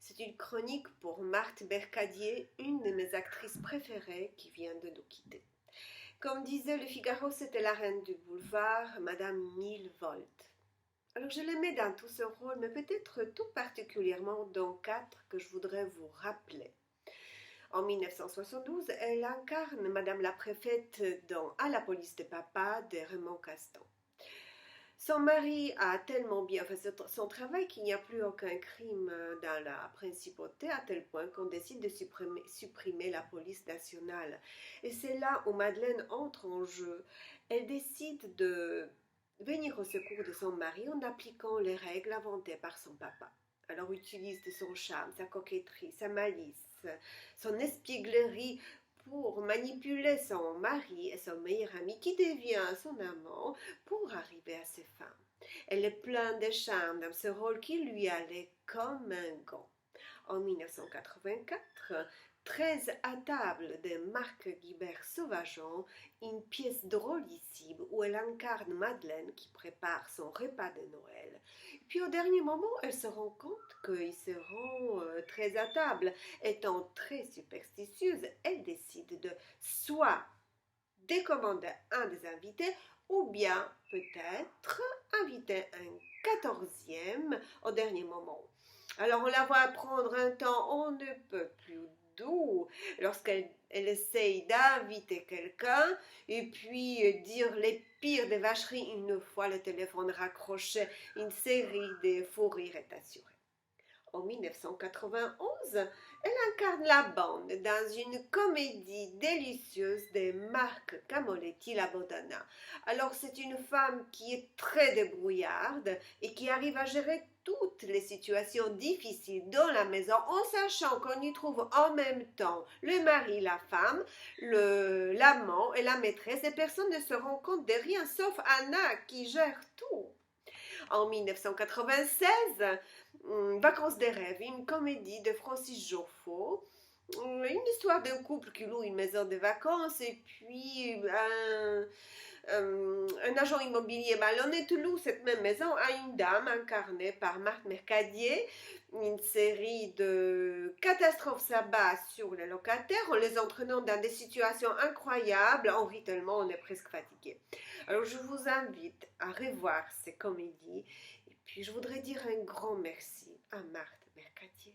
C'est une chronique pour Marthe Mercadier, une de mes actrices préférées qui vient de nous quitter. Comme disait Le Figaro, c'était la reine du boulevard, Madame Milvolt. Alors je l'aimais dans tout ce rôle, mais peut-être tout particulièrement dans quatre que je voudrais vous rappeler. En 1972, elle incarne Madame la préfète dans À la police de papa de Raymond Quastan. Son mari a tellement bien fait son travail qu'il n'y a plus aucun crime dans la principauté, à tel point qu'on décide de supprimer la police nationale. Et c'est là où Madeleine entre en jeu. Elle décide de venir au secours de son mari en appliquant les règles inventées par son papa. Alors utilise de son charme, sa coquetterie, sa malice, son espièglerie pour manipuler son mari et son meilleur ami qui devient son amant pour arriver à ses fins. Elle est pleine de charme dans ce rôle qui lui allait comme un gant. En 1984, 13 à table de Marc Guibert Sauvageon, une pièce drôlissime où elle incarne Madeleine qui prépare son repas de Noël. Puis au dernier moment, elle se rend compte qu'ils seront 13 à table. Étant très superstitieuse, elle décide de soit décommander un des invités ou bien peut-être inviter un 14e au dernier moment. Alors on la voit prendre un temps on ne peut plus doux lorsqu'elle essaye d'inviter quelqu'un et puis dire les pires des vacheries une fois le téléphone raccroché. Une série de fous rires est assurée. En 1991, elle incarne la bande dans une comédie délicieuse de Marc Camoletti, La Bodana. Alors c'est une femme qui est très débrouillarde et qui arrive à gérer toutes les situations difficiles dans la maison en sachant qu'on y trouve en même temps le mari, la femme, l'amant et la maîtresse et personne ne se rend compte de rien sauf Anna qui gère tout. En 1996, Vacances des rêves, une comédie de Francis Joffo, une histoire d'un couple qui loue une maison de vacances et puis un agent immobilier malhonnête loue cette même maison à une dame incarnée par Marthe Mercadier. Une série de catastrophes s'abat sur les locataires en les entraînant dans des situations incroyables. On rit tellement, on est presque fatigué. Alors je vous invite à revoir ces comédies et puis je voudrais dire un grand merci à Marthe Mercadier.